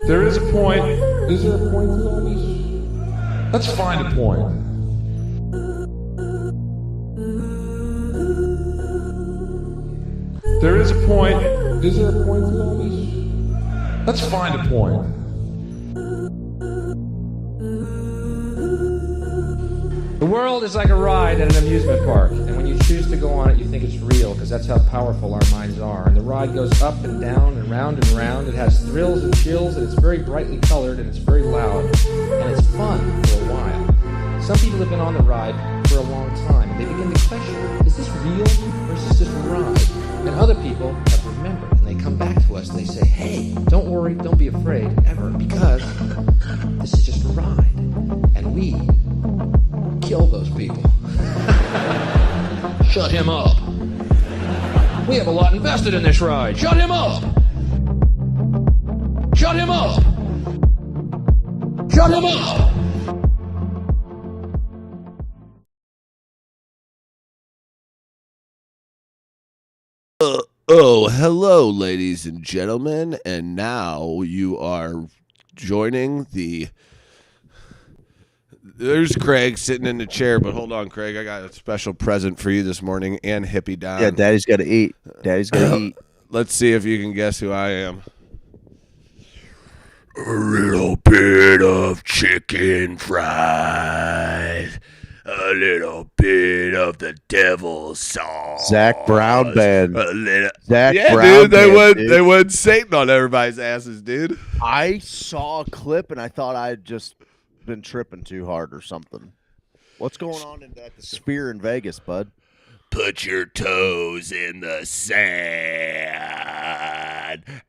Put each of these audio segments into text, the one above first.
There is a point. Is there a point to all this? Let's find a point. There is a point. Is there a point to all this? Let's find a point. The world is like a ride at an amusement park, and when you choose to go on it, you think it's real, because that's how powerful our minds are. And the ride goes up and down and round and round. It has thrills and chills, and it's very brightly colored, and it's very loud, and it's fun for a while. Some people have been on the ride for a long time, and they begin to question, is this real, or is this just a ride? And other people have remembered, and they come back to us, and they say, hey, don't worry, don't be afraid, ever, because this is just a ride, and we kill those people. Shut him up. We have a lot invested in this ride. Shut him up. Shut him up. Shut him up. Oh, hello, ladies and gentlemen, and now you are joining the... There's Craig sitting in the chair, but hold on, Craig. I got a special present for you this morning, and Hippie Don. Yeah, Daddy's got to eat. Daddy's got to eat. Let's see if you can guess who I am. A little bit of chicken fries. A little bit of the devil's sauce. Zach Brown Band. A little, Zach yeah, Brown dude. They went Satan on everybody's asses, dude. I saw a clip and I thought I'd just been tripping too hard or something. What's going on in that Sphere in Vegas, bud? Put your toes in the sand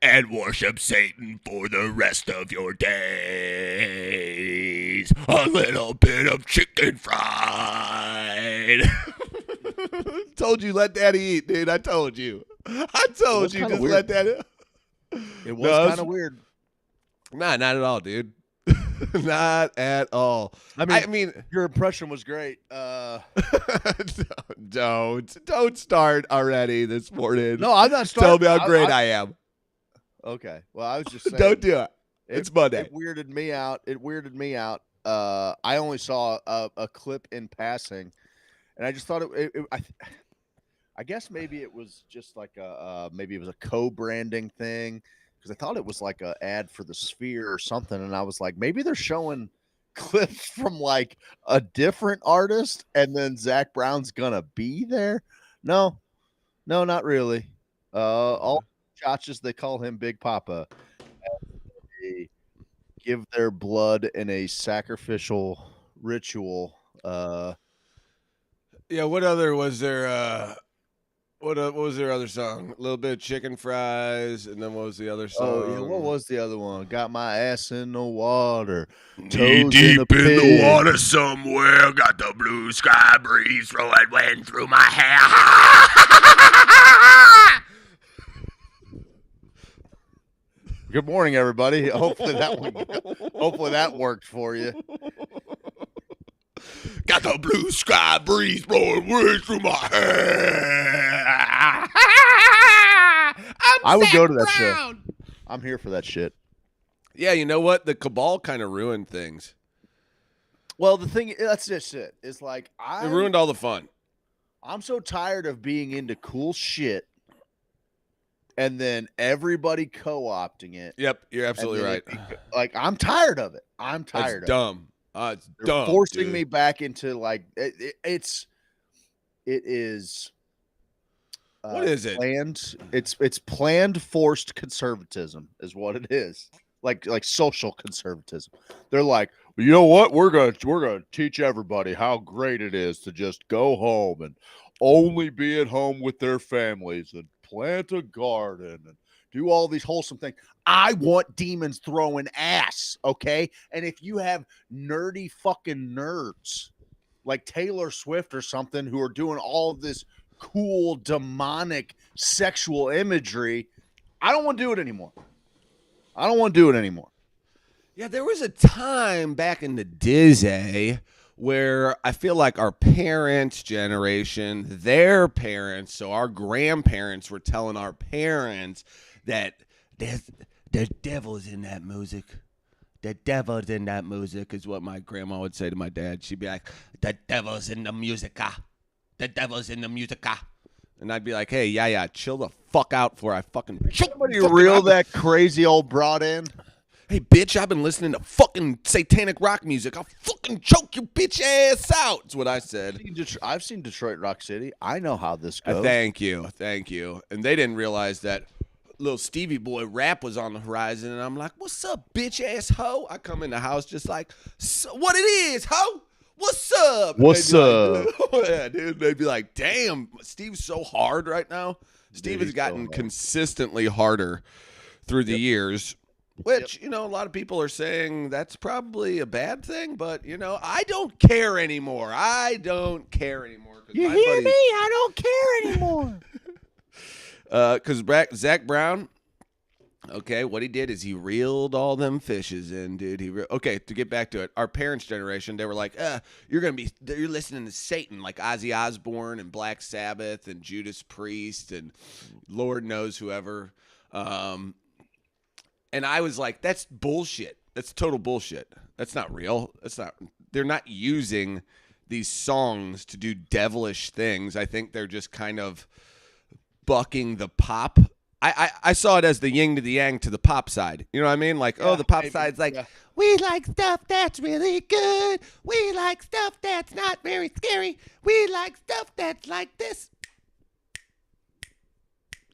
and worship Satan for the rest of your days. A little bit of chicken fried. Told you, let Daddy eat, dude. I told you. I told you, just weird. let Daddy. It was kind of weird. Nah, not at all, dude. Not at all. I mean, your impression was great. Don't start already this morning. No, I'm not starting. Tell me how great I am. Okay. Well, I was just saying. Don't do it. It's Monday. It weirded me out. I only saw a clip in passing, and I just thought I guess maybe it was just like maybe it was a co-branding thing. Because I thought it was like an ad for the Sphere or something, and I was like, maybe they're showing clips from like a different artist, and then Zach Brown's gonna be there. No, not really. All chachas, they call him Big Papa. They give their blood in a sacrificial ritual. Yeah. What other was there? What was their other song? A little bit of chicken fries, and then what was the other song? Oh, yeah, what was the other one? Got my ass in the water. Knee deep in the water somewhere. Got the blue sky breeze flowing wind through my hair. Good morning, everybody. Hopefully that worked for you. Got the blue sky breeze blowing wind through my hair. I would go to that show. I'm here for that shit. Yeah, you know what? The cabal kind of ruined things. Well, the thing that's just it. It's like It ruined all the fun. I'm so tired of being into cool shit, and then everybody co-opting it. Yep, you're absolutely right. I'm tired of it. I'm tired. It's dumb. It's They're dumb. forcing dude. me back into like it is. What is it? Planned. It's planned forced conservatism is what it is. Like social conservatism. They're like, well, you know what? We're gonna teach everybody how great it is to just go home and only be at home with their families and plant a garden and do all these wholesome things. I want demons throwing ass, okay? And if you have nerdy fucking nerds like Taylor Swift or something who are doing all of this cool demonic sexual imagery, I don't want to do it anymore. Yeah, there was a time back in the Disney where I feel like our parents' generation, their parents, so our grandparents were telling our parents that The devil's in that music. The devil's in that music is what my grandma would say to my dad. She'd be like, the devil's in the musica. The devil's in the musica. And I'd be like, hey, yeah, chill the fuck out before I fucking choke Somebody fucking reel out. that crazy old broad in. Hey, bitch, I've been listening to fucking satanic rock music. I'll fucking choke your bitch ass out. That's what I said. I've seen Detroit Rock City. I know how this goes. Thank you. And they didn't realize that little Stevie Boy rap was on the horizon. And I'm like, what's up, bitch ass hoe? I come in the house just like, so what it is, hoe? What's up? What's up? Like, yeah, dude. They'd be like, damn, Steve's so hard right now. Steve has he's gotten so consistently harder through the years. Which, a lot of people are saying that's probably a bad thing, but, I don't care anymore. You hear me? I don't care anymore. Because Zach Brown, okay, what he did is he reeled all them fishes in, dude. Okay, to get back to it, our parents' generation, they were like, you're listening to Satan, like Ozzy Osbourne and Black Sabbath and Judas Priest and Lord knows whoever. And I was like, that's bullshit. That's total bullshit. That's not real. They're not using these songs to do devilish things. I think they're just kind of bucking the pop. I saw it as the yin to the yang to the pop side. You know what I mean? Like, the pop side's like, we like stuff that's really good. We like stuff that's not very scary. We like stuff that's like this.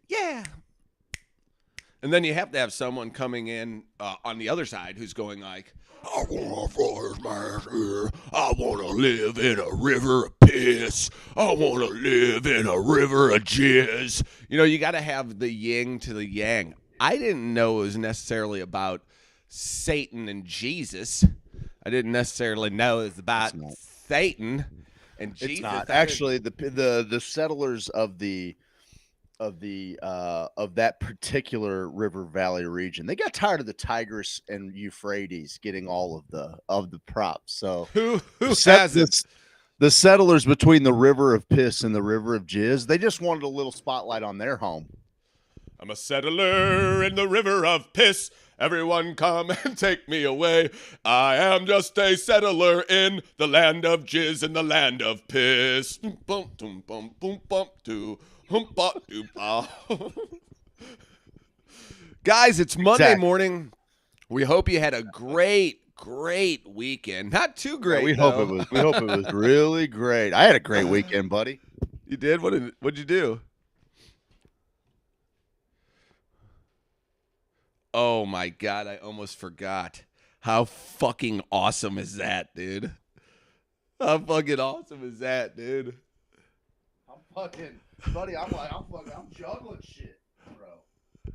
Yeah. And then you have to have someone coming in on the other side who's going like, I want to flush my hair. I want to live in a river of piss. I want to live in a river of jizz. You got to have the yin to the yang. I didn't know it was necessarily about Satan and Jesus. I didn't necessarily know it was about Satan and Jesus. It's not. Actually, the settlers of that particular river valley region, they got tired of the Tigris and Euphrates getting all of the props. So who has it? The settlers between the river of piss and the river of jizz, they just wanted a little spotlight on their home. I'm a settler in the river of piss. Everyone come and take me away. I am just a settler in the land of jizz and the land of piss. Bum, boom, bum, boom, bum, doo. Guys, it's Monday morning. We hope you had a great weekend. Not too great. We hope it was really great. I had a great weekend, buddy. You did? What'd you do? Oh my God, I almost forgot. How fucking awesome is that, dude? How fucking awesome is that, dude? Buddy, I'm juggling shit, bro.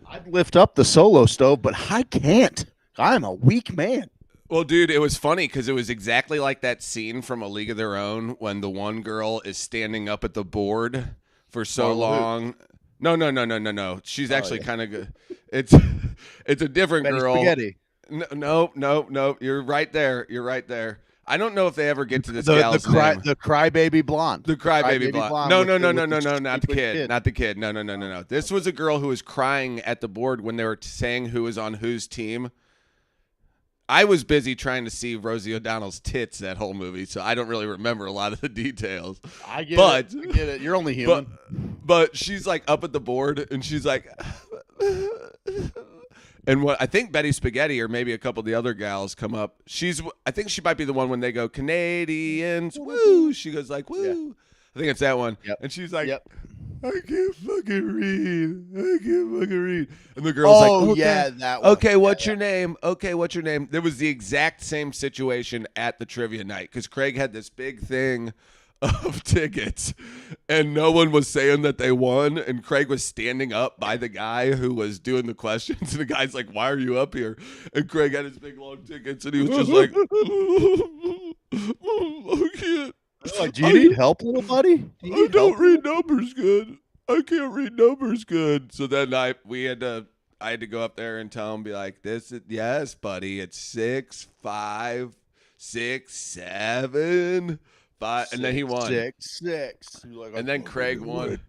I'd lift up the solo stove, but I can't. I'm a weak man. Well, dude, it was funny because it was exactly like that scene from A League of Their Own when the one girl is standing up at the board for so long. No. She's actually kind of good. It's a different Betty girl. Spaghetti. No. You're right there. I don't know if they ever get to this gal's name. The crybaby blonde. The crybaby blonde. No, not the kid. Not the kid. No. This was a girl who was crying at the board when they were saying who was on whose team. I was busy trying to see Rosie O'Donnell's tits that whole movie, so I don't really remember a lot of the details. I get it. You're only human. But she's like up at the board, and she's like... And what I think Betty Spaghetti or maybe a couple of the other gals come up. I think she might be the one when they go Canadians, woo. She goes like woo. Yeah. I think it's that one. Yep. And she's like, yep. I can't fucking read. And the girl's like, okay. Yeah, that one. Okay, what's your name? Okay, what's your name? There was the exact same situation at the trivia night because Craig had this big thing of tickets and no one was saying that they won, and Craig was standing up by the guy who was doing the questions, and the guy's like, why are you up here? And Craig had his big long tickets and he was just like I can't. Like, do you need help, little buddy? I don't read numbers good. I can't read numbers good. So then I had to go up there and tell him, be like, yes, buddy, it's 6, 5, 6, 7, 5, and then he won. 6. And then Craig won.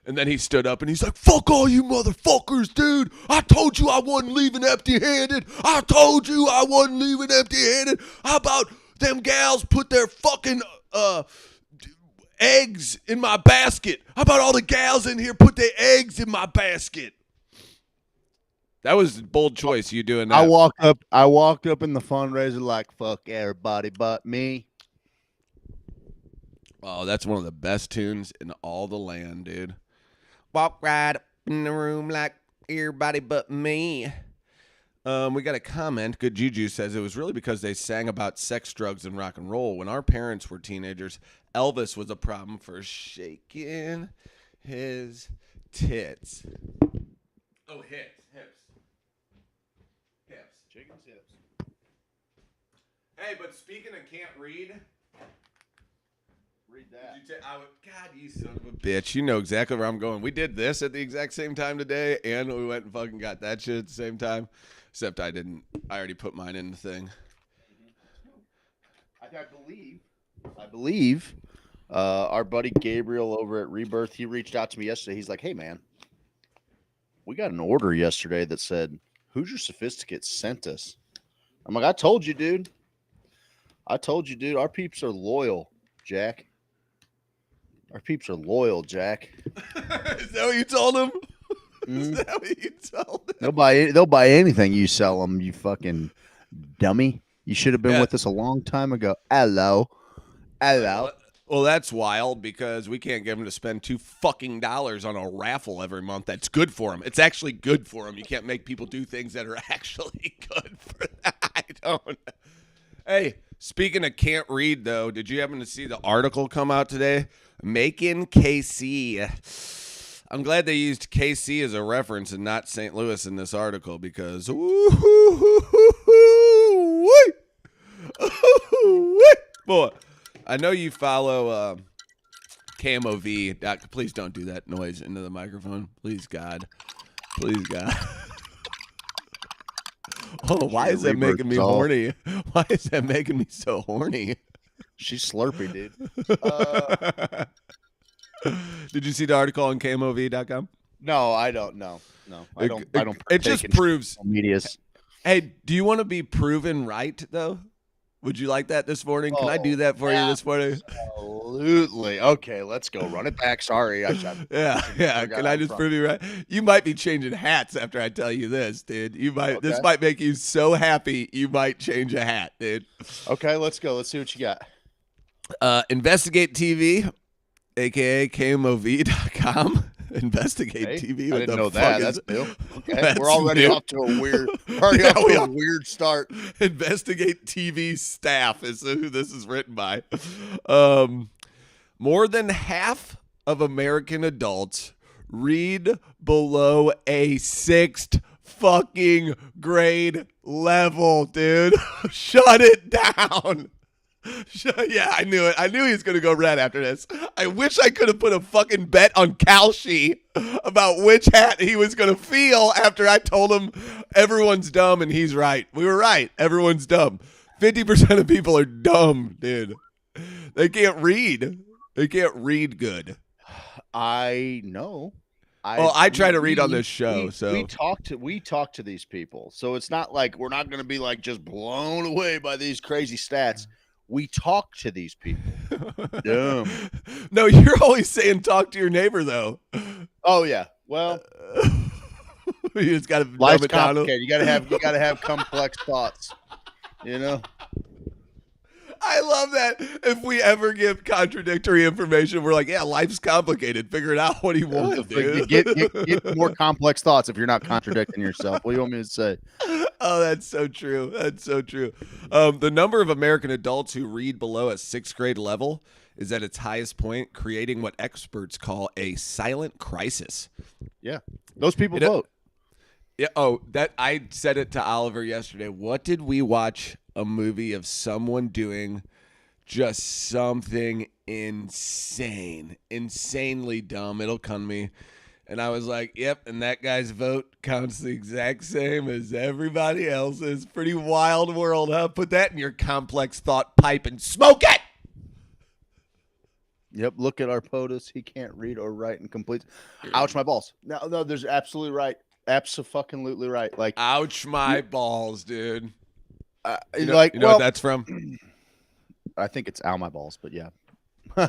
And then he stood up and he's like, fuck all you motherfuckers, dude. I told you I wasn't leaving empty-handed. I told you I wasn't leaving empty-handed. How about them gals put their fucking eggs in my basket? How about all the gals in here put their eggs in my basket? That was a bold choice, you doing that. I walked up in the fundraiser like, fuck everybody but me. Oh, that's one of the best tunes in all the land, dude. Walk right up in the room like everybody but me. We got a comment. Good Juju says it was really because they sang about sex, drugs, and rock and roll. When our parents were teenagers, Elvis was a problem for shaking his tits. Oh, hips. Chicken's hips. Hey, but speaking of can't read... Read that. God, you son of a bitch. You know exactly where I'm going. We did this at the exact same time today, and we went and fucking got that shit at the same time. Except I didn't. I already put mine in the thing. I believe our buddy Gabriel over at Rebirth, he reached out to me yesterday. He's like, hey, man, we got an order yesterday that said, Hoosier Sophisticate sent us. I'm like, I told you, dude. Our peeps are loyal, Jack. Our peeps are loyal, Jack. Is that what you told him? Is that what you told him? They'll buy anything you sell them, you fucking dummy. You should have been with us a long time ago. Hello. Well, that's wild because we can't get them to spend $2 on a raffle every month. That's good for them. It's actually good for them. You can't make people do things that are actually good for them. I don't. Hey, speaking of can't read, though, did you happen to see the article come out today? Macon, KC. I'm glad they used KC as a reference and not St. Louis in this article because boy, I know you follow KMOV. Please don't do that noise into the microphone. Please, God. Oh, why is that making me horny? Why is that making me so horny? She's slurpy, dude. Did you see the article on KMOV.com? No, I don't. No. I don't. It just proves medias. Hey, do you want to be proven right though? Would you like that this morning? Can I do that for you this morning? Absolutely. Okay, let's go. Run it back. Sorry. Yeah. Can I just prove you right? You might be changing hats after I tell you this, dude. You might. Okay. This might make you so happy you might change a hat, dude. Okay, let's go. Let's see what you got. Investigate TV, aka KMOV.com. Investigate TV. I didn't know that. That's new. Okay. We're already off to a weird start. Investigate TV staff is who this is written by. More than half of American adults read below a 6th fucking grade level, dude. Shut it down. Yeah, I knew it. I knew he was going to go red after this. I wish I could have put a fucking bet on Kalshi about which hat he was going to feel after I told him everyone's dumb and he's right. We were right. Everyone's dumb. 50% of people are dumb, dude. They can't read. They can't read good. I know. I try to read on this show. We talk to these people. So it's not like we're not going to be like just blown away by these crazy stats. We talk to these people. Dumb. No, you're always saying talk to your neighbor, though. Oh yeah. Well, you just got to. Life's complicated. You got to have complex thoughts. You know. I love that. If we ever give contradictory information, we're like, yeah, life's complicated. Figure it out. What do you want, dude? Get more complex thoughts if you're not contradicting yourself. What do you want me to say? Oh, that's so true. That's so true. The number of American adults who read below a 6th grade level is at its highest point, creating what experts call a silent crisis. Yeah. Those people vote. Yeah. Oh, that I said it to Oliver yesterday. What did we watch? A movie of someone doing just something insanely dumb. It'll come to me. And I was like, yep, and that guy's vote counts the exact same as everybody else's. Pretty wild world, huh? Put that in your complex thought pipe and smoke it. Yep. Look at our POTUS. He can't read or write and complete. Ouch, my balls. No, there's absolutely right. Absolutely right. Like, Ouch, my balls, dude. You know like, what that's from? I think it's ow my balls, but yeah. Wow.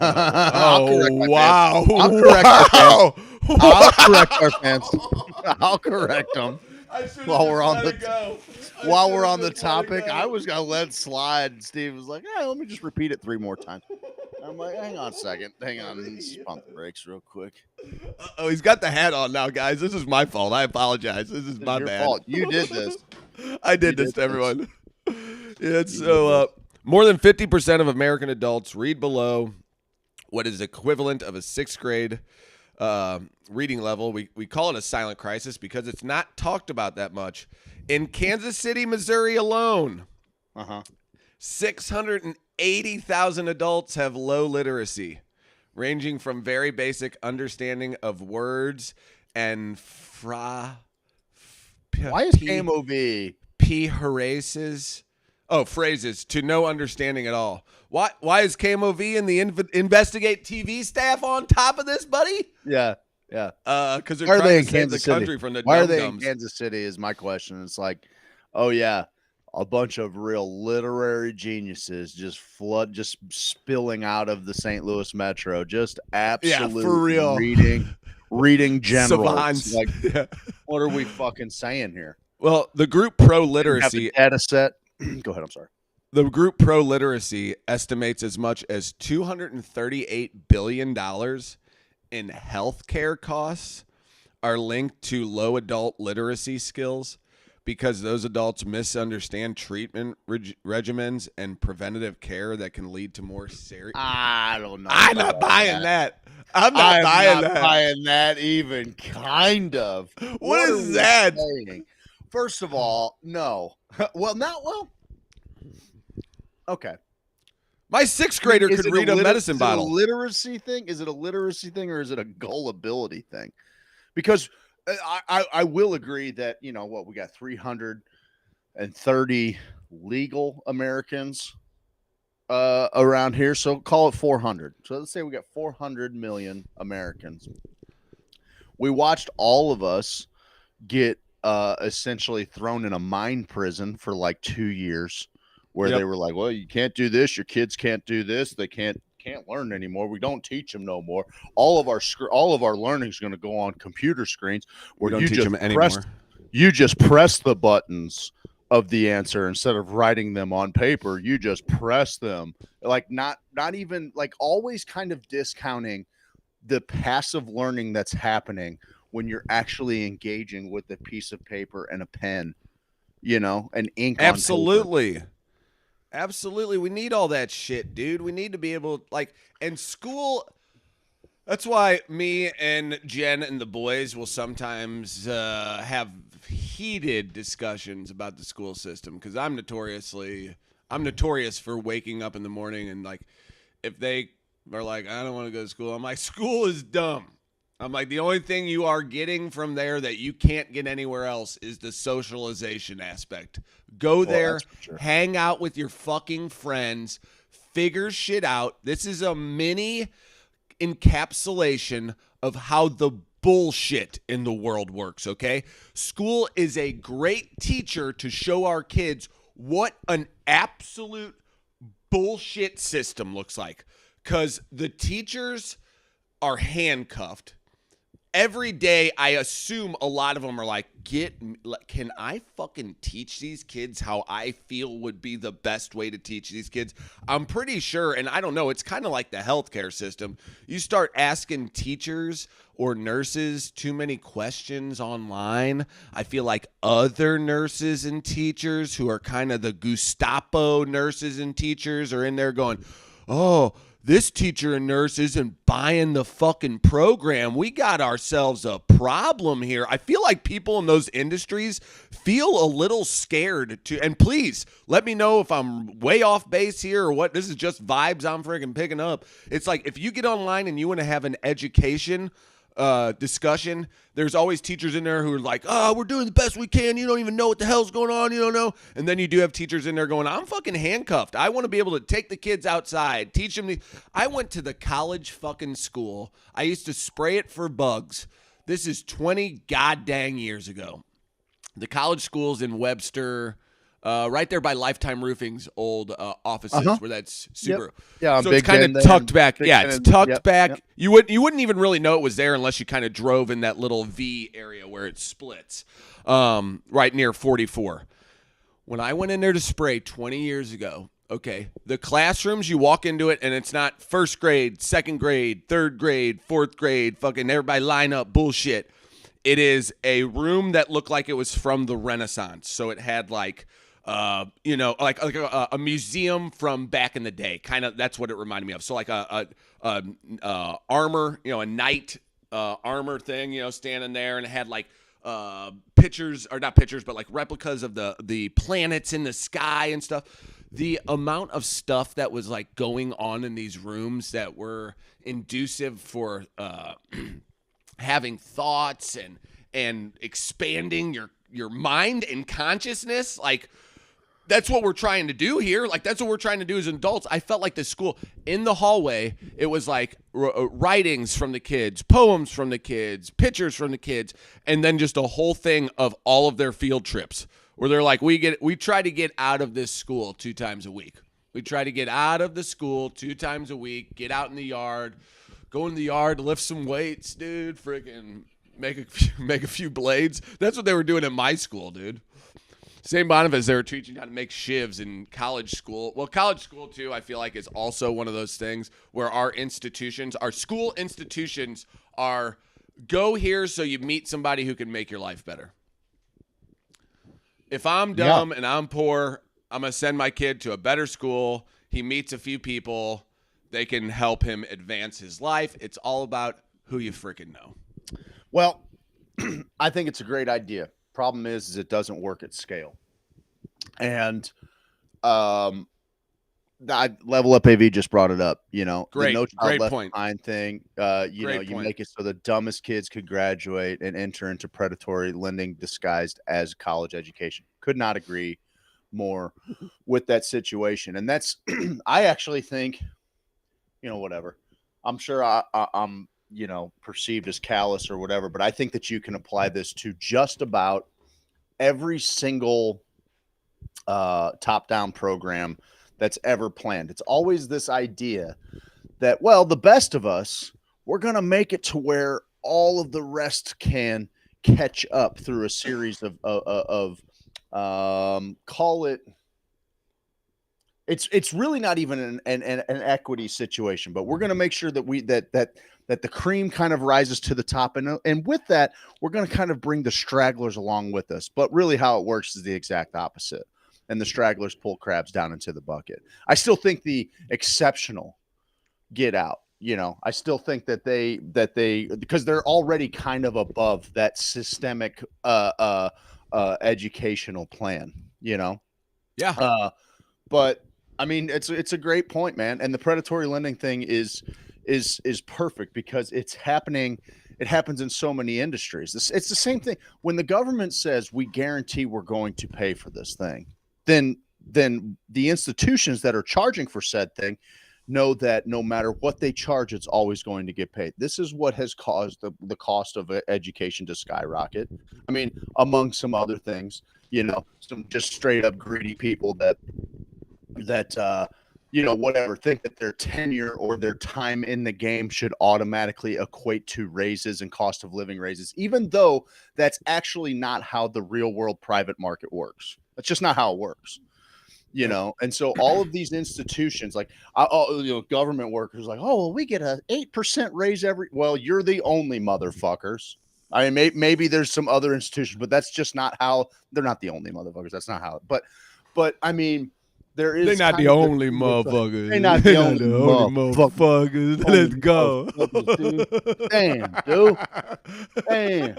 I'll correct our fans. I'll correct them. While we're on the topic, I was gonna let it slide. And Steve was like, "Let me just repeat it 3 more times." I'm like, "Hang on a second. Hang on. Let's just pump the brakes real quick." Oh, he's got the hat on now, guys. This is my fault. I apologize. This is my bad. Fault. You did this. I did this to everyone. Yeah, so more than 50% of American adults read below what is equivalent of a 6th grade reading level. We call it a silent crisis because it's not talked about that much. In Kansas City, Missouri alone, 680,000 adults have low literacy, ranging from very basic understanding of words and why is KMOV phrases to no understanding at all. Why is KMOV and the Investigate TV staff on top of this, buddy? Yeah. Because they're trying to save the country from the Why are they in Kansas City is my question. It's like, oh yeah, a bunch of real literary geniuses just spilling out of the St. Louis Metro, just absolute for real reading generals. Savants. Like, what are we fucking saying here? Well, the group Pro Literacy data set. Go ahead. I'm sorry. The group Pro Literacy estimates as much as $238 billion in healthcare costs are linked to low adult literacy skills because those adults misunderstand treatment regimens and preventative care that can lead to more serious. I don't know. I'm not buying that. I'm not buying that even kind of. What is that? Saying? First of all, no. Okay. My 6th grader could read a medicine bottle. Is it a literacy thing? Is it a literacy thing or is it a gullibility thing? Because I will agree that, we got 330 legal Americans around here. So call it 400. So let's say we got 400 million Americans. We watched all of us get essentially thrown in a mind prison for like 2 years. Where they were like, well, you can't do this. Your kids can't do this. They can't learn anymore. We don't teach them no more. All of our learning is going to go on computer screens. Where we don't teach them anymore. You just press the buttons of the answer instead of writing them on paper. You just press them. Like not even like always kind of discounting the passive learning that's happening when you're actually engaging with a piece of paper and a pen, and ink. Absolutely. Absolutely. We need all that shit, dude. We need to be able and school. That's why me and Jen and the boys will sometimes have heated discussions about the school system because I'm notorious for waking up in the morning and if they are like, I don't want to go to school, I'm like, school is dumb. I'm like, the only thing you are getting from there that you can't get anywhere else is the socialization aspect. Go there, hang out with your fucking friends, figure shit out. This is a mini encapsulation of how the bullshit in the world works, okay? School is a great teacher to show our kids what an absolute bullshit system looks like because the teachers are handcuffed. Every day, I assume a lot of them are like, can I fucking teach these kids how I feel would be the best way to teach these kids? I'm pretty sure, and I don't know, it's kind of like the healthcare system. You start asking teachers or nurses too many questions online. I feel like other nurses and teachers who are kind of the Gestapo nurses and teachers are in there going, oh, this teacher and nurse isn't buying the fucking program. We got ourselves a problem here. I feel like people in those industries feel a little scared to, and please let me know if I'm way off base here or what. This is just vibes I'm freaking picking up. It's like if you get online and you want to have an education discussion, there's always teachers in there who are like, oh, we're doing the best we can. You don't even know what the hell's going on. You don't know. And then you do have teachers in there going, I'm fucking handcuffed. I want to be able to take the kids outside, teach them. I went to the college fucking school. I used to spray it for bugs. This is 20 goddamn years ago. The college school's in Webster, right there by Lifetime Roofing's old offices, where that's super. Yep. Yeah, so it's kind of tucked back. Yeah, it's tucked back. Yep. You wouldn't even really know it was there unless you kind of drove in that little V area where it splits, right near 44. When I went in there to spray 20 years ago, okay, the classrooms, you walk into it and it's not first grade, second grade, third grade, fourth grade, fucking everybody line up bullshit. It is a room that looked like it was from the Renaissance. So it had like, like a museum from back in the day. Kind of, that's what it reminded me of. So like a armor, a knight armor thing, standing there, and it had like pictures, or not pictures, but like replicas of the planets in the sky and stuff. The amount of stuff that was like going on in these rooms that were inducive for having thoughts and expanding your mind and consciousness, like that's what we're trying to do here. Like that's what we're trying to do as adults. I felt like the school in the hallway, it was like writings from the kids, poems from the kids, pictures from the kids, and then just a whole thing of all of their field trips where they're like, we try to get out of this school 2 times a week. We try to get out of the school 2 times a week, get out in the yard, go in the yard, lift some weights, dude. Freaking make a few blades. That's what they were doing at my school, dude. St. Boniface, they were teaching how to make shivs in college school. Well, college school, too, I feel like is also one of those things where our school institutions are go here so you meet somebody who can make your life better. If I'm dumb and I'm poor, I'm going to send my kid to a better school. He meets a few people. They can help him advance his life. It's all about who you freaking know. Well, I think it's a great idea. Problem is it doesn't work at scale. And Level Up AV just brought it up, Great, the No Child great Left point. Behind thing. You make it so the dumbest kids could graduate and enter into predatory lending disguised as college education. Could not agree more with that situation. And that's, I actually think, whatever. I'm sure I'm, perceived as callous or whatever, but I think that you can apply this to just about every single top-down program that's ever planned. It's always this idea that, well, the best of us, we're going to make it to where all of the rest can catch up through a series of call it. It's really not even an equity situation, but we're going to make sure that that the cream kind of rises to the top, and with that, we're going to kind of bring the stragglers along with us. But really, how it works is the exact opposite, and the stragglers pull crabs down into the bucket. I still think the exceptional get out. I still think that they because they're already kind of above that systemic educational plan. Yeah. But I mean, it's a great point, man. And the predatory lending thing is perfect because it's happening. It happens in so many industries. It's the same thing. When the government says we guarantee we're going to pay for this thing, then the institutions that are charging for said thing know that no matter what they charge, it's always going to get paid. This is what has caused the cost of education to skyrocket. I mean, among some other things, some just straight up greedy people that whatever, think that their tenure or their time in the game should automatically equate to raises and cost of living raises, even though that's actually not how the real world private market works. That's just not how it works, And so all of these institutions, like, government workers, like, oh, well, we get a 8% raise well, you're the only motherfuckers. I mean, maybe there's some other institutions, but that's just not how. They're not the only motherfuckers. That's not how. But I mean. They're not the only motherfuckers. They're not the only motherfuckers. Let's go. Damn, dude. Damn.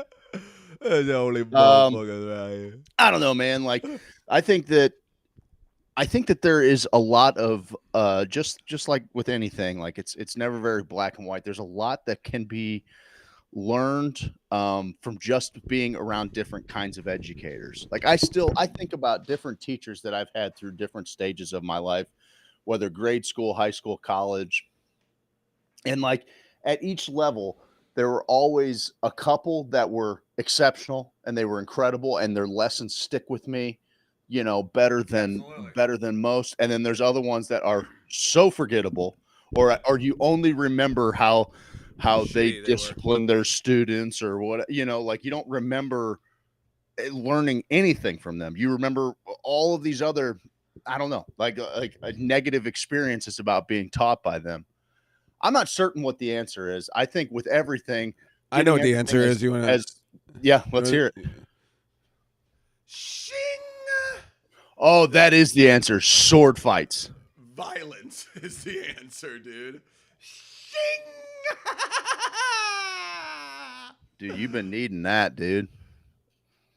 They're the only motherfuckers around here. I don't know, man. Like, I think that there is a lot of just like with anything, like it's never very black and white. There's a lot that can be learned from just being around different kinds of educators. Like I think about different teachers that I've had through different stages of my life, whether grade school, high school, college, and like at each level, there were always a couple that were exceptional and they were incredible and their lessons stick with me, you know, better than most. And then there's other ones that are so forgettable, or you only remember how they Shitty they were. discipline their students or what, you know, like you don't remember learning anything from them. You remember all of these other, I don't know, like a negative experiences about being taught by them. I'm not certain what the answer is. I think with everything, I know giving what the everything answer is. You want to? as yeah, let's hear it. Shing! Oh, that is the answer. Sword fights. Violence is the answer, dude. Shing! Dude, you've been needing that, dude.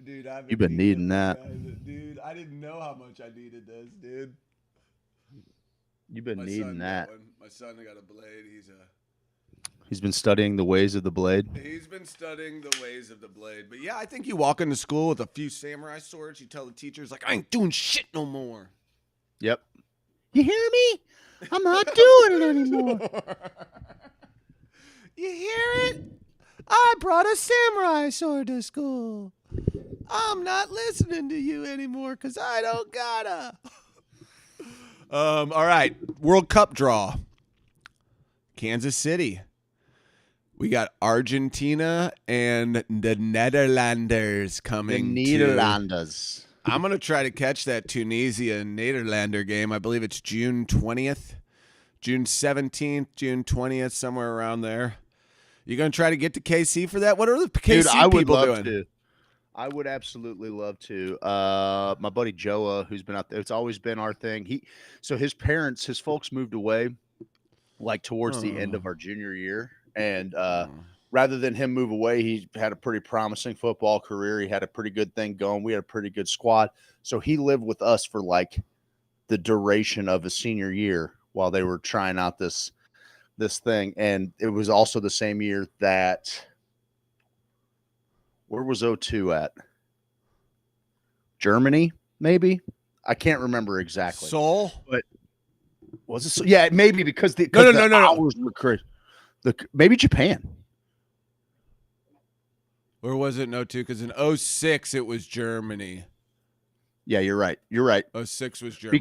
Dude, You've been needing that. Dude, I didn't know how much I needed this, dude. You've been My needing son that. got one. My son got a blade. He's been studying the ways of the blade. He's been studying the ways of the blade. But yeah, I think you walk into school with a few samurai swords. You tell the teachers, like, I ain't doing shit no more. Yep. You hear me? I'm not doing it anymore. You hear it? I brought a samurai sword to school. I'm not listening to you anymore because I don't gotta. All right. World Cup draw. Kansas City. We got Argentina and the Netherlanders coming. The Netherlanders. I'm going to try to catch that Tunisia Netherlander game. I believe it's June 20th, June 17th, June 20th, somewhere around there. You going to try to get to KC for that? What are the KC Dude, I would people love doing? to. I would absolutely love to. My buddy Joa, who's been out there, it's always been our thing. His folks moved away like towards the end of our junior year. And rather than him move away, he had a pretty promising football career. He had a pretty good thing going. We had a pretty good squad. So he lived with us for like the duration of his senior year while they were trying out this thing. And it was also the same year that, where was 02 at? Germany, maybe? I can't remember exactly. Seoul? But was it? So? Yeah, maybe because the No. hours were crazy. Maybe Japan. Or was it in 02? Because in 06, it was Germany. Yeah, you're right. 06 was Germany.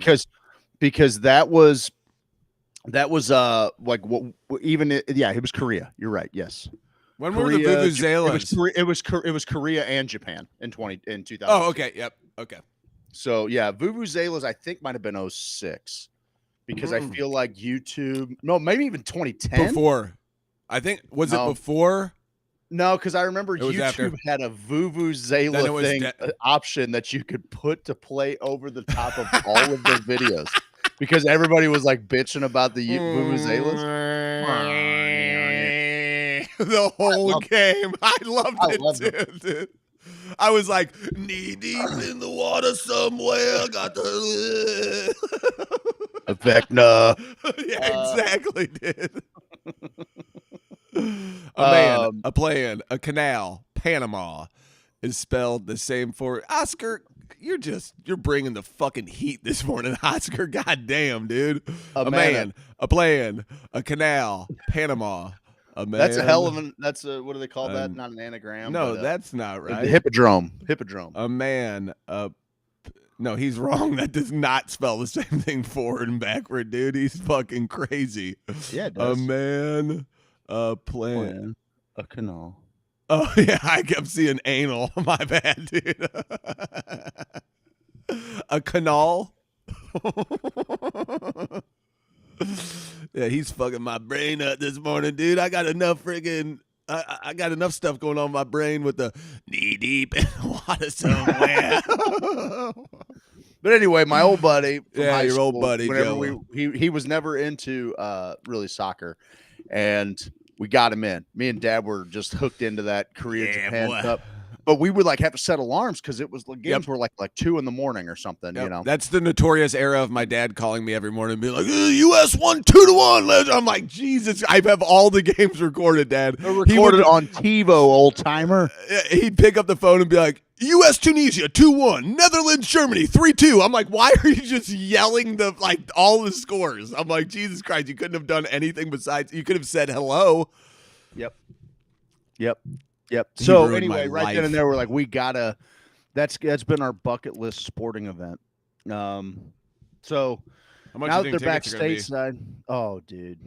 Because that was like what even it was Korea. You're right. Yes. When were the Vuvuzelas? It was Korea and Japan in 2000. Oh, okay. Yep. Okay. So yeah, Vuvuzelas I think might have been 06 because I feel like YouTube. No, maybe even 2010. Before, I think it before? No, because I remember YouTube after. had a Vuvuzela thing option that you could put to play over the top of all of their videos because everybody was like bitching about the Vuvuzelas. The whole game. I loved it, dude. I was like, knee deep in the water somewhere. Got the Vecna. Yeah, exactly, dude. A canal, Panama is spelled the same for Oscar. You're bringing the fucking heat this morning, Oscar. Goddamn, dude. A man, a plan, a canal, Panama. A man. That's a hell of an. That's a, what do they call that? Not an anagram. No, but, that's not right. The hippodrome. A man. No, he's wrong. That does not spell the same thing forward and backward, dude. He's fucking crazy. Yeah, it does. A man. A plan. A canal. Oh, yeah, I kept seeing anal. My bad, dude. A canal? Yeah, he's fucking my brain up this morning, dude. I got enough friggin'... I got enough stuff going on in my brain with the knee deep in water somewhere. But anyway, my old buddy from high your school, old buddy, Joe. he was never into really soccer, and we got him in. Me and Dad were just hooked into that Korea Japan Cup. but we would like have to set alarms because it was the games were like 2 a.m. or something. Yep. You know, That's the notorious era of my dad calling me every morning and being like, US won 2-1. I'm like, Jesus, I have all the games recorded, Dad. they're recorded on TiVo, old timer. He'd pick up the phone and be like, US Tunisia 2-1, Netherlands Germany 3-2. I'm like, why are you just yelling all the scores? I'm like, Jesus Christ, you couldn't have done anything besides you could have said hello. Yep. He So ruined anyway, my right life. then and there, we're like, we gotta. That's been our bucket list sporting event. So How much now do that you they're think back tickets are gonna be? stateside, oh dude,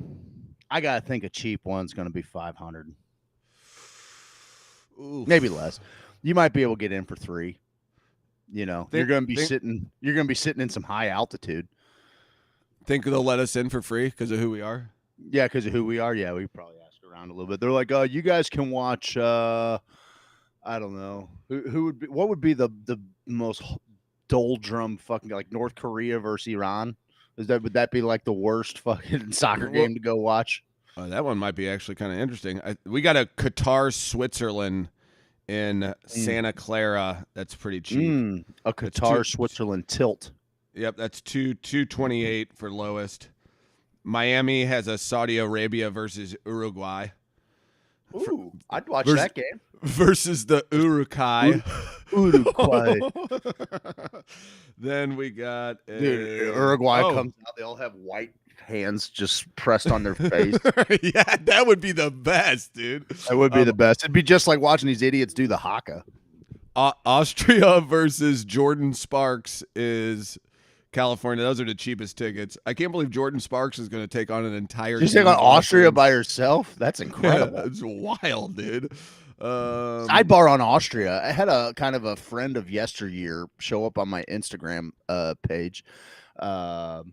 I gotta think a cheap one's gonna be 500, Oof. maybe less. You might be able to get in for 3. You know, you're gonna be sitting in some high altitude. Think they'll let us in for free because of who we are? Yeah, because of who we are. Yeah, we probably asked around a little bit. They're like, you guys can watch. I don't know what would be the most doldrum fucking like North Korea versus Iran? Would that be like the worst fucking soccer game to go watch? That one might be actually kind of interesting. We got a Qatar Switzerland in Santa Clara. That's pretty cheap. A Qatar Switzerland tilt. Yep, that's 228 for lowest. Miami has a Saudi Arabia versus Uruguay. Ooh, I'd watch that game. Versus the Uruguay. Uruguay. Then we got Uruguay comes out. They all have white hands just pressed on their face. Yeah, that would be the best, dude. That would be the best. It'd be just like watching these idiots do the haka. Austria versus Jordan Sparks is California. Those are the cheapest tickets. I can't believe Jordan Sparks is going to take on an entire. You take on Austria by herself? That's incredible. Yeah, it's wild, dude. Sidebar on Austria. I had a kind of a friend of yesteryear show up on my Instagram page. A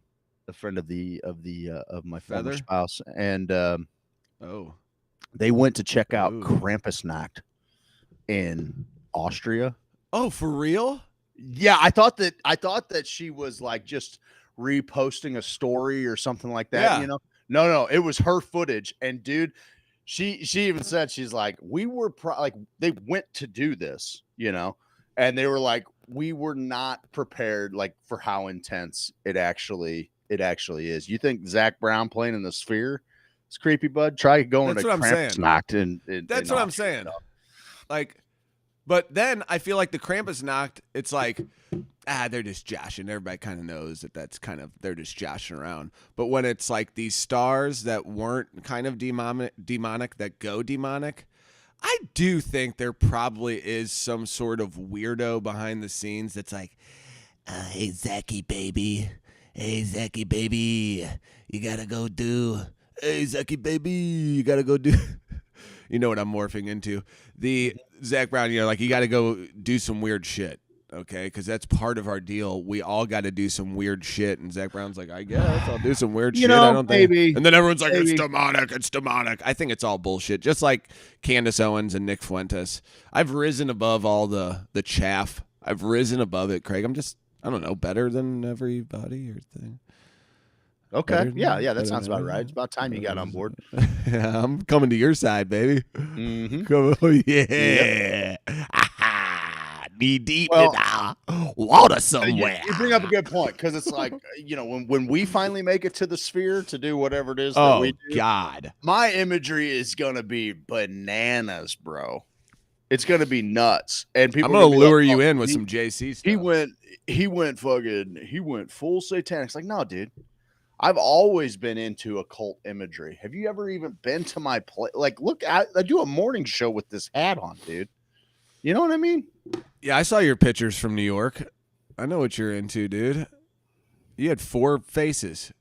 friend of my former spouse, and they went to check out Krampusnacht in Austria. Oh, for real? Yeah, I thought that she was like just reposting a story or something like that. Yeah. You know, no, it was her footage. And dude, she even said, she's like, we were they went to do this, you know, and they were like, we were not prepared like for how intense it actually is. You think Zach Brown playing in the Sphere is creepy, bud? Try going to Krampusnacht. That's what I'm saying. Like. But then I feel like the Krampusnacht, it's like, they're just joshing. Everybody kind of knows they're just joshing around. But when it's like these stars that weren't kind of demonic that go demonic, I do think there probably is some sort of weirdo behind the scenes that's like, hey, Zachy baby, you gotta go do, hey, Zachy baby, you gotta go do. You know what I'm morphing into. The Zach Brown, you got to go do some weird shit, okay? Because that's part of our deal. We all got to do some weird shit. And Zach Brown's like, I guess I'll do some weird shit. I don't think. And then everyone's like, it's demonic. I think it's all bullshit. Just like Candace Owens and Nick Fuentes. I've risen above all the chaff. I've risen above it, Craig. I don't know, better than everybody or thing. Okay. Yeah, that sounds about right. It's about time you got on board. Yeah, I'm coming to your side, baby. Mm-hmm. Come on, yeah. Knee deep in water somewhere. You bring up a good point because it's like, you know, when we finally make it to the Sphere to do whatever it is that we do. God. My imagery is going to be bananas, bro. It's going to be nuts. And people I'm going to lure you in with some JC stuff. He went full satanic. It's like, no, dude. I've always been into occult imagery. Have you ever even been to my place? Like, look, I do a morning show with this hat on, dude. You know what I mean? Yeah, I saw your pictures from New York. I know what you're into, dude. You had 4 faces.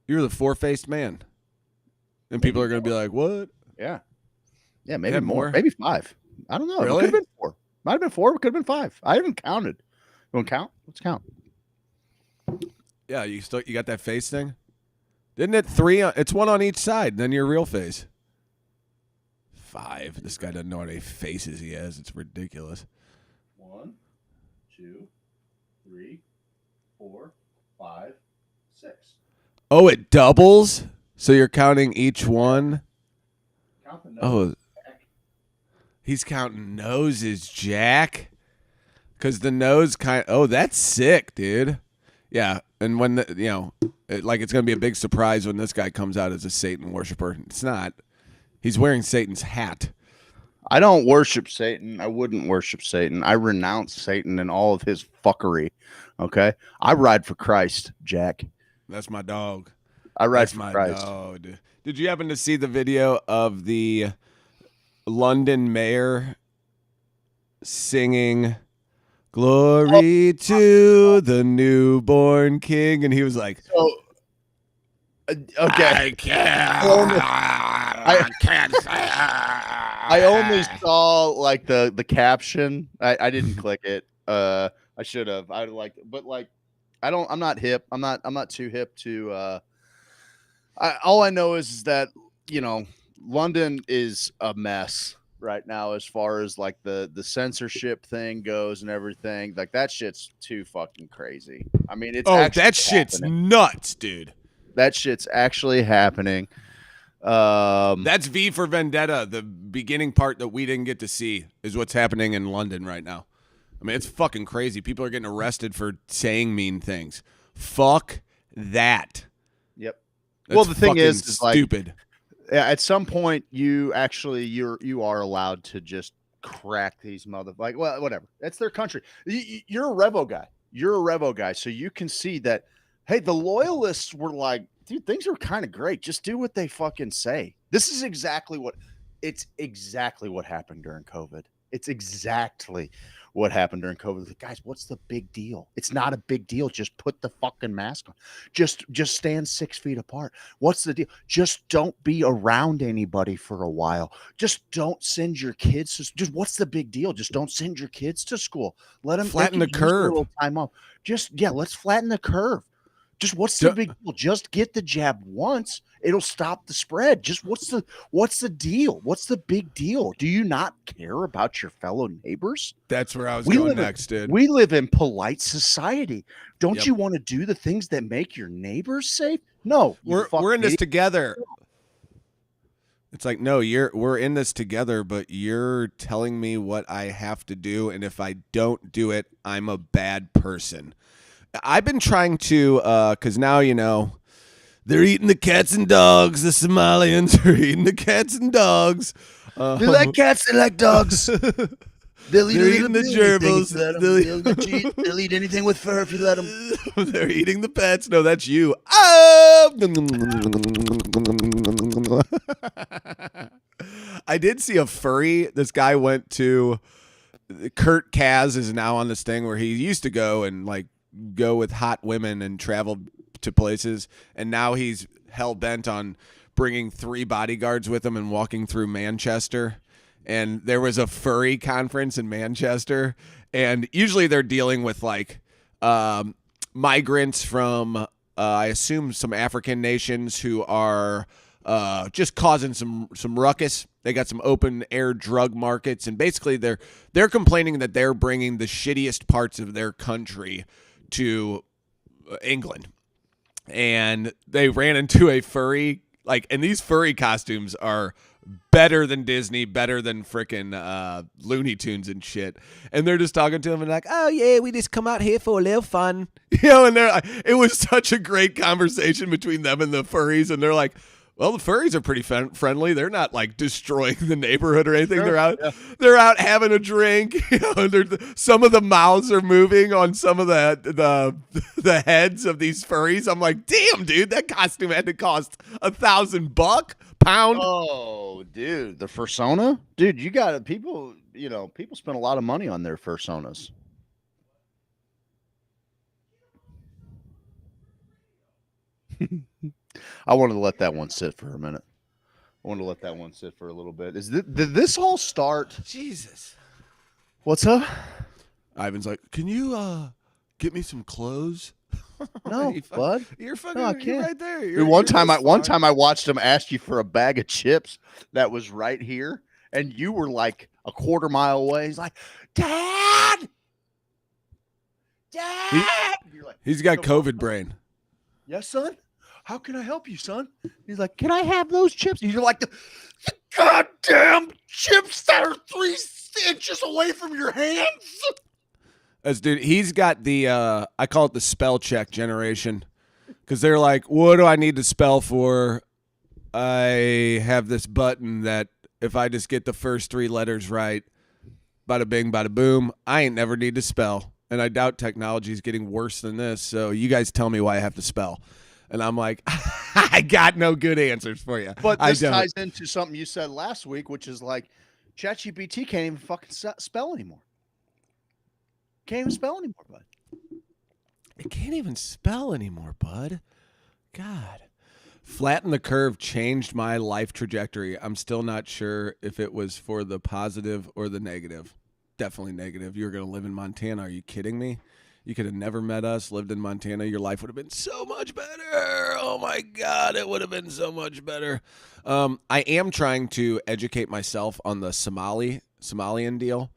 You're the 4-faced man. And people are going to be like, what? Yeah. Yeah, maybe more. Maybe 5. I don't know. Really? It could have been 4. Might have been 4. It could have been 5. I haven't counted. You want to count? Let's count. Yeah, you got that face thing? Didn't it 3? It's 1 on each side, then your real face. 5. This guy doesn't know how many faces he has. It's ridiculous. 1, 2, 3, 4, 5, 6. Oh, it doubles? So you're counting each one? Count the Oh. He's counting noses, Jack. Because the nose that's sick, dude. Yeah, and when it's going to be a big surprise when this guy comes out as a Satan worshiper. It's not. He's wearing Satan's hat. I don't worship Satan. I wouldn't worship Satan. I renounce Satan and all of his fuckery. Okay? I ride for Christ, Jack. That's my dog. I ride That's for my Christ. dog. Did you happen to see the video of the London mayor singing "Glory to the newborn king"? And he was like, Okay. I can't say. I only saw like the caption. I didn't click it. I should have. I'd like, but like, I'm not hip. I'm not too hip to. All I know is that London is a mess right now as far as like the censorship thing goes and everything. Like that shit's too fucking crazy. I mean, it's that shit's nuts, dude. That shit's actually happening. That's V for Vendetta. The beginning part that we didn't get to see is what's happening in London right now. I mean, it's fucking crazy. People are getting arrested for saying mean things. Fuck that. Yep. That's well, the thing is stupid. At some point, you are allowed to just crack these well, whatever. That's their country. You're a Revo guy. You're a Revo guy, so you can see that. Hey, the loyalists were like, dude, things are kind of great. Just do what they fucking say. This is exactly what happened during COVID. It's exactly what happened during COVID. Like, guys, what's the big deal? It's not a big deal. Just put the fucking mask on. Just stand 6 feet apart. What's the deal? Just don't be around anybody for a while. Just don't send your kids to, just what's the big deal? Just don't send your kids to school. Let them flatten the curve. A little time off. Let's flatten the curve. Just what's the big deal? Just get the jab once. It'll stop the spread. Just what's the deal? What's the big deal? Do you not care about your fellow neighbors? That's where I was going next, dude. We live in polite society. Don't you want to do the things that make your neighbors safe? No. We're in this together. It's like, no, we're in this together, but you're telling me what I have to do, and if I don't do it, I'm a bad person. I've been trying to, because now, they're eating the cats and dogs. The Somalians are eating the cats and dogs. They like cats, they like dogs. They're eating the gerbils. They'll eat anything with fur if you let them. They're eating the pets. No, that's you. I did see a furry. This guy went to, Kurt Kaz is now on this thing where he used to go and go with hot women and travel to places, and now he's hell-bent on bringing 3 bodyguards with him and walking through Manchester. And there was a furry conference in Manchester, and usually they're dealing with migrants from I assume some African nations who are just causing some ruckus. They got some open air drug markets, and basically they're complaining that they're bringing the shittiest parts of their country to England. And they ran into a furry, and these furry costumes are better than Disney, better than frickin' Looney Tunes and shit. And they're just talking to him and oh yeah, we just come out here for a little fun. And it was such a great conversation between them and the furries, and they're like, well, the furries are pretty friendly. They're not destroying the neighborhood or anything. Sure, they're out having a drink. Some of the mouths are moving on some of the heads of these furries. I'm like, damn, dude, that costume had to cost $1,000 pound. Oh, dude, the fursona, dude, you got people. People spend a lot of money on their fursonas. I wanted to let that one sit for a minute. I wanted to let that one sit for a little bit. Did this all start? Jesus. What's up? Ivan's like, can you get me some clothes? No, bud. You're fucking you're right there. Dude, one time I watched him ask you for a bag of chips that was right here, and you were like a quarter mile away. He's like, Dad! He's got COVID brain. Yes, son? How can I help you, son? He's like, can I have those chips? And you're like, goddamn chips that are 3 inches away from your hands. As dude, he's got the I call it the spell check generation, because they're like, what do I need to spell for? I have this button that if I just get the first 3 letters right, bada bing, bada boom, I ain't never need to spell. And I doubt technology is getting worse than this. So you guys tell me why I have to spell. And I'm like, I got no good answers for you. But this ties into something you said last week, which is like, ChatGPT can't even fucking spell anymore. Can't even spell anymore, bud. It can't even spell anymore, bud. God. Flatten the Curve changed my life trajectory. I'm still not sure if it was for the positive or the negative. Definitely negative. You were going to live in Montana. Are you kidding me? You could have never met us, lived in Montana. Your life would have been so much better. Oh, my God. It would have been so much better. I am trying to educate myself on the Somalian deal.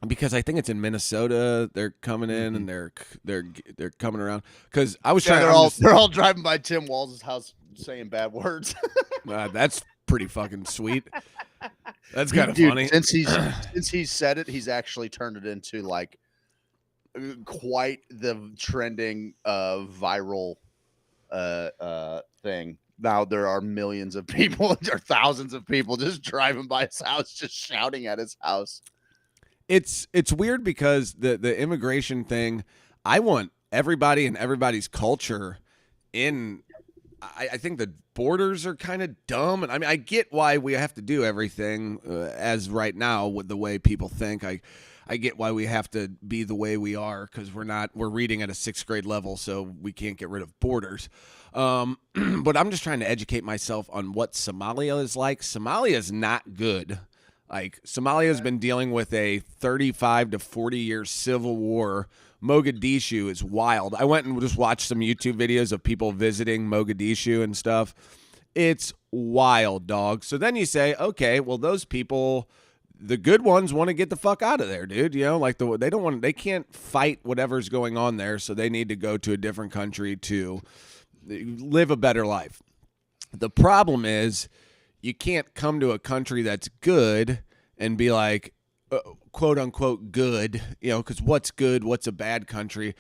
Because I think it's in Minnesota. They're coming in and they're coming around. Because I was trying. They're all driving by Tim Walls' house saying bad words. That's pretty fucking sweet. That's kind of funny. Since he's said it, he's actually turned it into like quite the trending viral thing. Now there are millions of people or thousands of people just driving by his house, just shouting at his house. It's weird because the immigration thing, I want everybody and everybody's culture in. I think the borders are kind of dumb, and I mean I get why we have to do everything as right now with the way people think. I get why we have to be the way we are because we're reading at a 6th grade level, so we can't get rid of borders. But I'm just trying to educate myself on what Somalia is like. Somalia is not good. Like, Somalia has been dealing with a 35 to 40-year civil war. Mogadishu is wild. I went and just watched some YouTube videos of people visiting Mogadishu and stuff. It's wild, dog. So then you say, okay, well, those people, the good ones, want to get the fuck out of there, dude. You know, like they can't fight whatever's going on there, so they need to go to a different country to live a better life. The problem is, you can't come to a country that's good and be like, quote unquote, good, you know, because what's good? What's a bad country?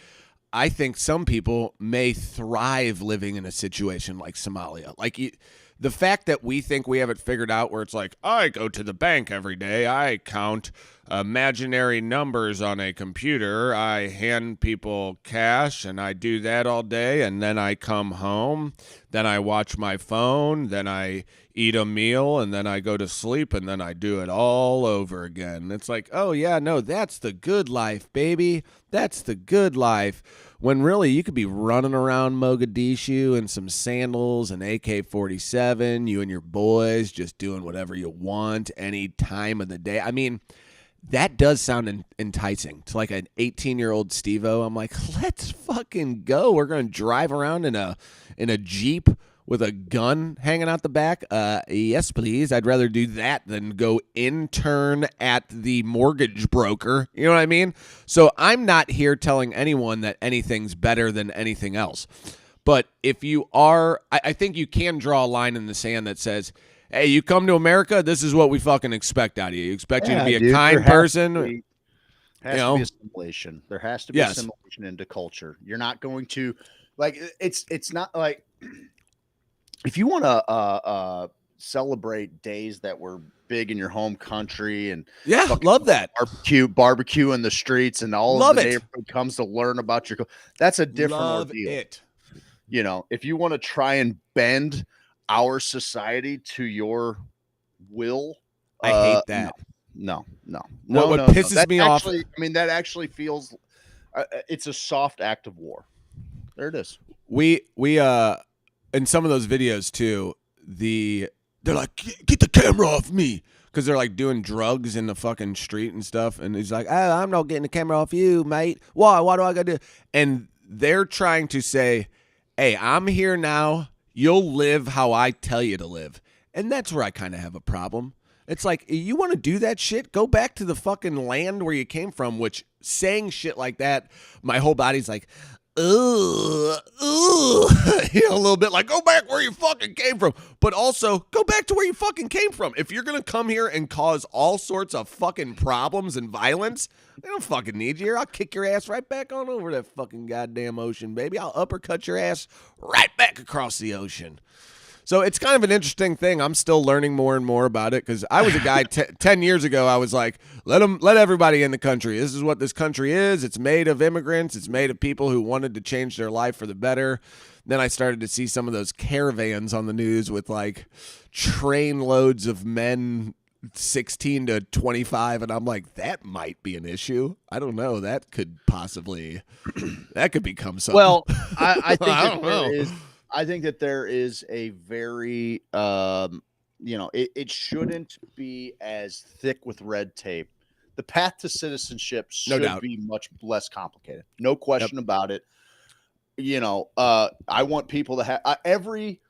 I think some people may thrive living in a situation like Somalia. Like the fact that we think we have it figured out where it's like, I go to the bank every day. I count imaginary numbers on a computer. I hand people cash and I do that all day. And then I come home. Then I watch my phone. Then I eat a meal and then I go to sleep and then I do it all over again. It's like, oh yeah, no, that's the good life, baby. That's the good life. When really you could be running around Mogadishu in some sandals and AK-47, you and your boys just doing whatever you want any time of the day. I mean, that does sound enticing to like an 18-year-old Steve-O. I'm like, let's fucking go. We're going to drive around in a Jeep with a gun hanging out the back. Yes, please. I'd rather do that than go intern at the mortgage broker. You know what I mean? So I'm not here telling anyone that anything's better than anything else. But if you are, I think you can draw a line in the sand that says, hey, you come to America, this is what we fucking expect out of you. You expect you to be a kind person. To be assimilation. There has to be assimilation into culture. You're not going to, like, it's not like, if you want to celebrate days that were big in your home country and love that barbecue in the streets and all of the neighborhood comes to learn about your, that's a different ordeal. You know, if you want to try and bend our society to your will, I hate that. No. What pisses me off? I mean, that actually feels it's a soft act of war. There it is. We in some of those videos too, they're like, get the camera off me, because they're like doing drugs in the fucking street and stuff, and he's like, oh, I'm not getting the camera off you, mate. Why do I gotta do? And they're trying to say, hey, I'm here now, you'll live how I tell you to live. And that's where I kind of have a problem. It's like, you want to do that shit? Go back to the fucking land where you came from, which saying shit like that, my whole body's like, a little bit like, go back where you fucking came from. But also, go back to where you fucking came from. If you're going to come here and cause all sorts of fucking problems and violence, they don't fucking need you here. I'll kick your ass right back on over that fucking goddamn ocean, baby. I'll uppercut your ass right back across the ocean. So it's kind of an interesting thing. I'm still learning more and more about it because I was a guy 10 years ago. I was like, let everybody in the country. This is what this country is. It's made of immigrants. It's made of people who wanted to change their life for the better. Then I started to see some of those caravans on the news with like train loads of men 16 to 25. And I'm like, that might be an issue. I don't know. That could possibly, that could become something. Well, I think I that don't know. I think that there is a very, it shouldn't be as thick with red tape. The path to citizenship should be much less complicated. No question about it. I want people to have every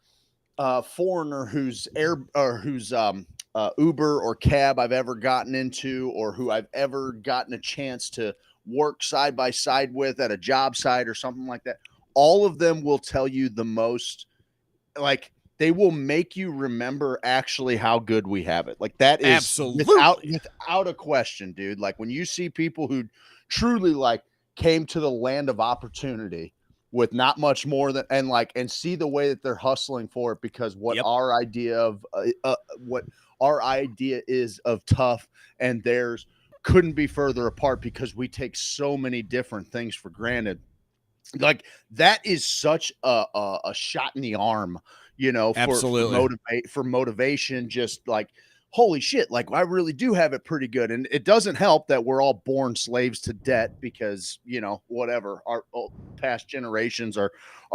foreigner who's Uber or cab I've ever gotten into, or who I've ever gotten a chance to work side by side with at a job site or something like that. All of them will tell you the most, like, they will make you remember actually how good we have it. Like, that is absolutely without a question, dude. Like, when you see people who truly like came to the land of opportunity with not much more than, and see the way that they're hustling for it, because what our idea is of tough and theirs couldn't be further apart, because we take so many different things for granted. Like, that is such a shot in the arm, for motivation. Just like, holy shit, like, I really do have it pretty good. And it doesn't help that we're all born slaves to debt, because, whatever, our past generations are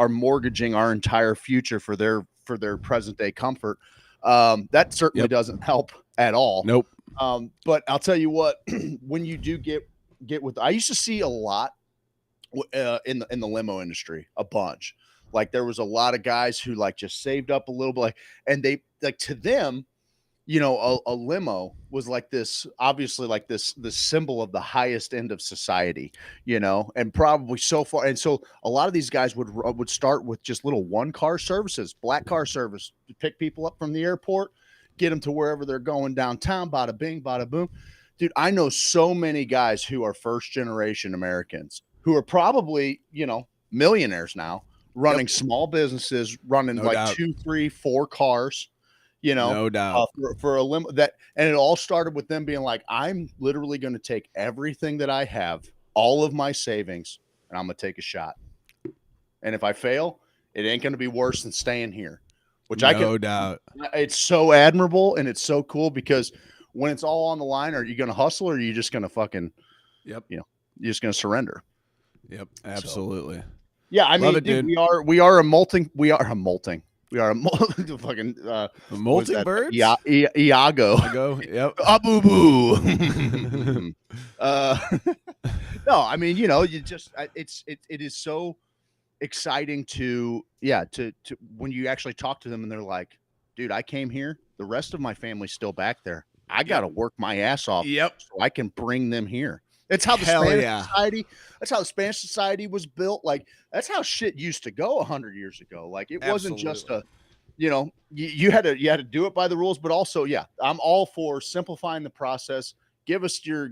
mortgaging our entire future for their present day comfort. That certainly doesn't help at all. Nope. But I'll tell you what, when you do get with, I used to see a lot in the limo industry, a bunch. Like, there was a lot of guys who like just saved up a little bit, and they, like, to them, a limo was like this, obviously, like this symbol of the highest end of society, and probably so far. And so a lot of these guys would start with just little one-car services, black car service, to pick people up from the airport, get them to wherever they're going downtown, bada bing, bada boom. Dude, I know so many guys who are first-generation Americans who are probably, millionaires now, running small businesses, running doubt. 2, 3, 4 cars, no doubt, for a limo. And it all started with them being like, I'm literally going to take everything that I have, all of my savings, and I'm going to take a shot. And if I fail, it ain't going to be worse than staying here, which no doubt. It's so admirable, and it's so cool, because when it's all on the line, are you going to hustle, or are you just going to fucking, you're just going to surrender? Yep, absolutely. So, yeah, I mean, dude, we are a molting fucking a molting bird. Iago. Yep. Boo boo. No, I mean, you just it is so exciting to when you actually talk to them and they're like, dude, I came here. The rest of my family's still back there. I got to work my ass off. Yep. So I can bring them here. It's how the Spanish society. That's how the Spanish society was built. Like, that's how shit used to go 100 years ago. Like, it wasn't just a, you had to do it by the rules, but also, I'm all for simplifying the process. Give us your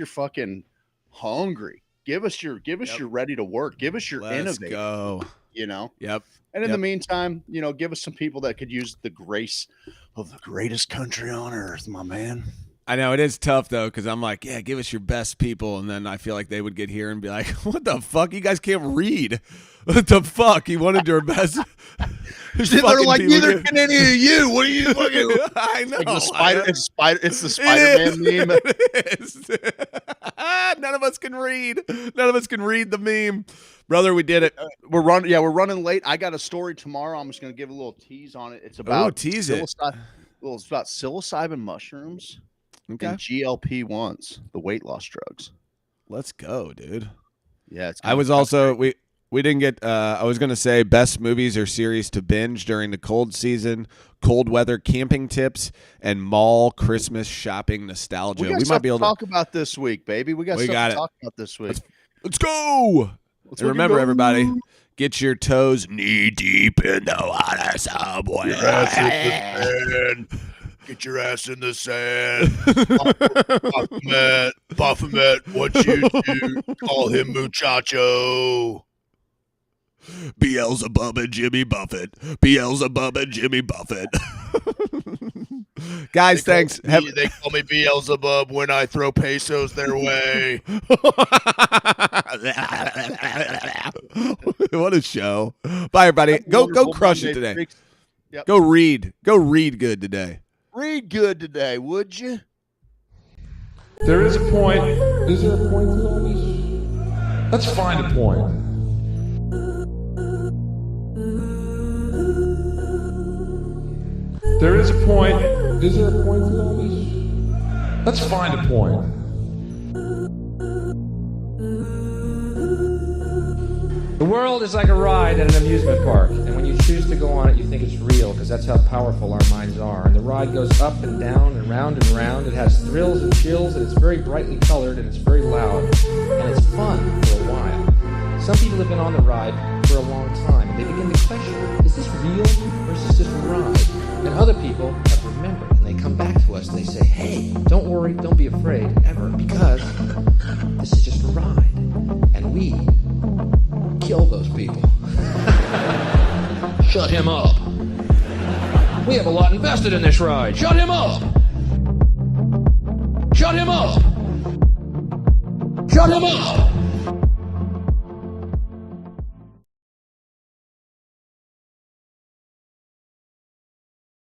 fucking hungry. Give us your ready to work. Give us your innovative. Go. Yep. And in the meantime, give us some people that could use the grace of the greatest country on earth, my man. I know it is tough though, because I'm like, give us your best people, and then I feel like they would get here and be like, "What the fuck? You guys can't read. What the fuck? You wanted your best." They're like, neither can any of you. What are you fucking? I know. Like it's the Spider-Man meme. It is. None of us can read. None of us can read the meme, brother. We did it. We're running late. I got a story tomorrow. I'm just gonna give a little tease on it. It's about tease it. It's about psilocybin mushrooms. Okay. And GLP-1s, the weight loss drugs. Let's go, dude. Yeah, I was also we didn't get. I was gonna say best movies or series to binge during the cold season, cold weather camping tips, and mall Christmas shopping nostalgia. We might be able to talk about this week, baby. We got something to talk about this week. Let's go. And remember, everybody, get your toes knee deep in the water somewhere. Get your ass in the sand. Baphomet, what you do? Call him muchacho. Beelzebub and Jimmy Buffett. Beelzebub and Jimmy Buffett. Guys, thanks. They call me Beelzebub when I throw pesos their way. What a show. Bye, everybody. Go crush it today. Yep. Go read good today. Read good today, would you? There is a point. Is there a point to all this? Let's find a point. There is a point. Is there a point to all this? Let's find a point. The world is like a ride at an amusement park, and when you choose to go on it, you think it's real, because that's how powerful our minds are. And the ride goes up and down and round and round. It has thrills and chills, and it's very brightly colored, and it's very loud, and it's fun for a while. Some people have been on the ride for a long time, and they begin to question, is this real, or is this just a ride? And other people have remembered, and they come back to us, and they say, hey, don't worry, don't be afraid, ever, because this is just a ride, and we kill those people. Shut him up. We have a lot invested in this ride. Shut him up. Shut him up. Shut him up.